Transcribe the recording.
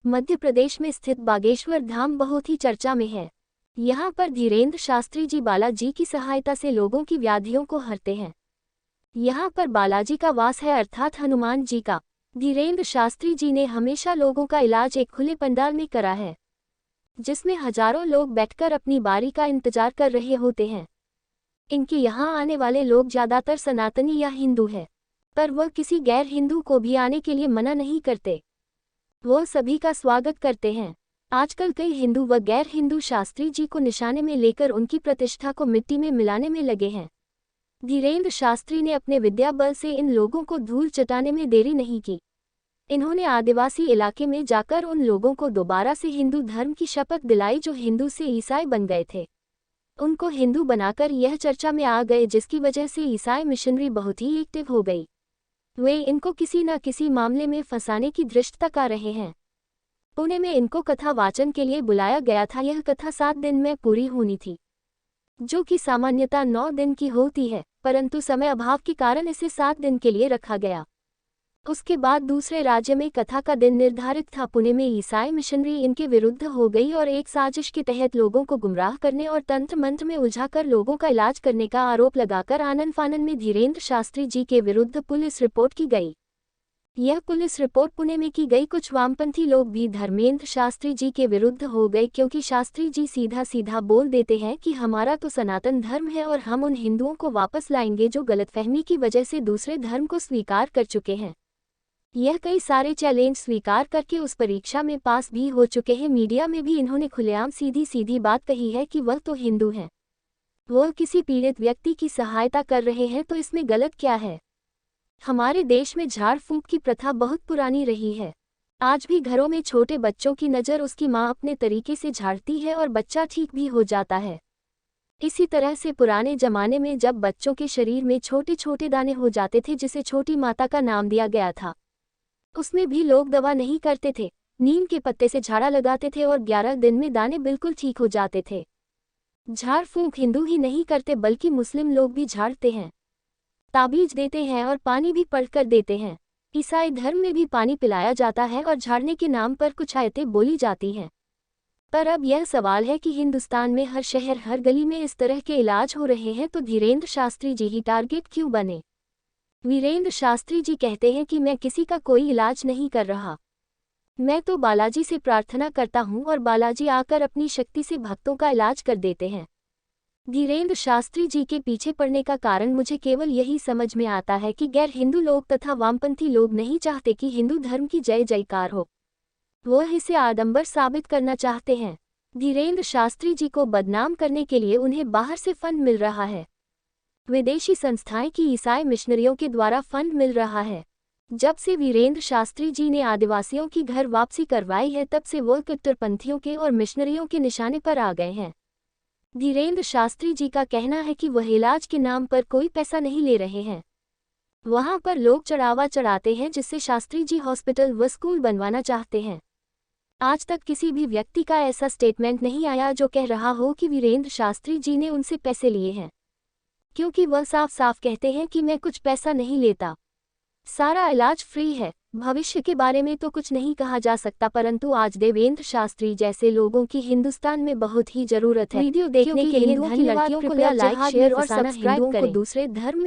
मध्य प्रदेश में स्थित बागेश्वर धाम बहुत ही चर्चा में है। यहाँ पर धीरेन्द्र शास्त्री जी बालाजी की सहायता से लोगों की व्याधियों को हरते हैं। यहाँ पर बालाजी का वास है अर्थात हनुमान जी का। धीरेन्द्र शास्त्री जी ने हमेशा लोगों का इलाज एक खुले पंडाल में करा है, जिसमें हजारों लोग बैठकर अपनी बारी का इंतजार कर रहे होते हैं। इनके यहाँ आने वाले लोग ज्यादातर सनातनी या हिंदू हैं, पर वह किसी गैर हिंदू को भी आने के लिए मना नहीं करते। वो सभी का स्वागत करते हैं। आजकल कई हिंदू व गैर हिंदू शास्त्री जी को निशाने में लेकर उनकी प्रतिष्ठा को मिट्टी में मिलाने में लगे हैं। धीरेन्द्र शास्त्री ने अपने विद्या बल से इन लोगों को धूल चटाने में देरी नहीं की। इन्होंने आदिवासी इलाके में जाकर उन लोगों को दोबारा से हिंदू धर्म की शपथ दिलाई जो हिंदू से ईसाई बन गए थे। उनको हिंदू बनाकर यह चर्चा में आ गए, जिसकी वजह से ईसाई मिशनरी बहुत ही एक्टिव हो गई। वे इनको किसी न किसी मामले में फंसाने की धृष्टता कर रहे हैं। पुणे में इनको कथा वाचन के लिए बुलाया गया था। यह कथा 7 दिन में पूरी होनी थी, जो कि सामान्यतः 9 दिन की होती है, परंतु समय अभाव के कारण इसे 7 दिन के लिए रखा गया। उसके बाद दूसरे राज्य में कथा का दिन निर्धारित था। पुणे में ईसाई मिशनरी इनके विरुद्ध हो गई और एक साजिश के तहत लोगों को गुमराह करने और तंत्र मंत्र में उलझाकर लोगों का इलाज करने का आरोप लगाकर आनन फानन में धीरेन्द्र शास्त्री जी के विरुद्ध पुलिस रिपोर्ट की गई। यह पुलिस रिपोर्ट पुणे में की गई। कुछ वामपंथी लोग भी धर्मेंद्र शास्त्री जी के विरुद्ध हो गए, क्योंकि शास्त्री जी सीधा सीधा बोल देते हैं कि हमारा तो सनातन धर्म है और हम उन हिंदुओं को वापस लाएंगे जो गलतफहमी की वजह से दूसरे धर्म को स्वीकार कर चुके हैं। यह कई सारे चैलेंज स्वीकार करके उस परीक्षा में पास भी हो चुके हैं। मीडिया में भी इन्होंने खुलेआम सीधी सीधी बात कही है कि वह तो हिंदू हैं, वह किसी पीड़ित व्यक्ति की सहायता कर रहे हैं, तो इसमें गलत क्या है। हमारे देश में झाड़ फूंक की प्रथा बहुत पुरानी रही है। आज भी घरों में छोटे बच्चों की नज़र उसकी माँ अपने तरीके से झाड़ती है और बच्चा ठीक भी हो जाता है। इसी तरह से पुराने जमाने में जब बच्चों के शरीर में छोटे छोटे दाने हो जाते थे, जिसे छोटी माता का नाम दिया गया था, उसमें भी लोग दवा नहीं करते थे, नीम के पत्ते से झाड़ा लगाते थे और 11 दिन में दाने बिल्कुल ठीक हो जाते थे। झाड़ फूंक हिंदू ही नहीं करते बल्कि मुस्लिम लोग भी झाड़ते हैं, ताबीज देते हैं और पानी भी पढ़कर देते हैं। ईसाई धर्म में भी पानी पिलाया जाता है और झाड़ने के नाम पर कुछ आयतें बोली जाती हैं। पर अब यह सवाल है कि हिंदुस्तान में हर शहर हर गली में इस तरह के इलाज हो रहे हैं, तो धीरेन्द्र शास्त्री जी ही टारगेट क्यों बने। वीरेंद्र शास्त्री जी कहते हैं कि मैं किसी का कोई इलाज नहीं कर रहा, मैं तो बालाजी से प्रार्थना करता हूं और बालाजी आकर अपनी शक्ति से भक्तों का इलाज कर देते हैं। धीरेन्द्र शास्त्री जी के पीछे पड़ने का कारण मुझे केवल यही समझ में आता है कि गैर हिंदू लोग तथा वामपंथी लोग नहीं चाहते कि हिंदू धर्म की जय जयकार हो, वह इसे आडंबर साबित करना चाहते हैं। धीरेन्द्र शास्त्री जी को बदनाम करने के लिए उन्हें बाहर से फंड मिल रहा है। विदेशी संस्थाएं की ईसाई मिशनरियों के द्वारा फंड मिल रहा है। जब से वीरेंद्र शास्त्री जी ने आदिवासियों की घर वापसी करवाई है, तब से वो कट्टरपंथियों के और मिशनरियों के निशाने पर आ गए हैं। धीरेन्द्र शास्त्री जी का कहना है कि वह इलाज के नाम पर कोई पैसा नहीं ले रहे हैं। वहां पर लोग चढ़ावा चढ़ाते हैं, जिससे शास्त्री जी हॉस्पिटल व स्कूल बनवाना चाहते हैं। आज तक किसी भी व्यक्ति का ऐसा स्टेटमेंट नहीं आया जो कह रहा हो कि वीरेंद्र शास्त्री जी ने उनसे पैसे लिए हैं, क्योंकि वह साफ साफ कहते हैं कि मैं कुछ पैसा नहीं लेता, सारा इलाज फ्री है। भविष्य के बारे में तो कुछ नहीं कहा जा सकता, परंतु आज देवेंद्र शास्त्री जैसे लोगों की हिंदुस्तान में बहुत ही जरूरत है। वीडियो देखने के लिए धन्यवाद। कृपया लाइक, शेयर और सब्सक्राइब करें। दूसरे धर्म में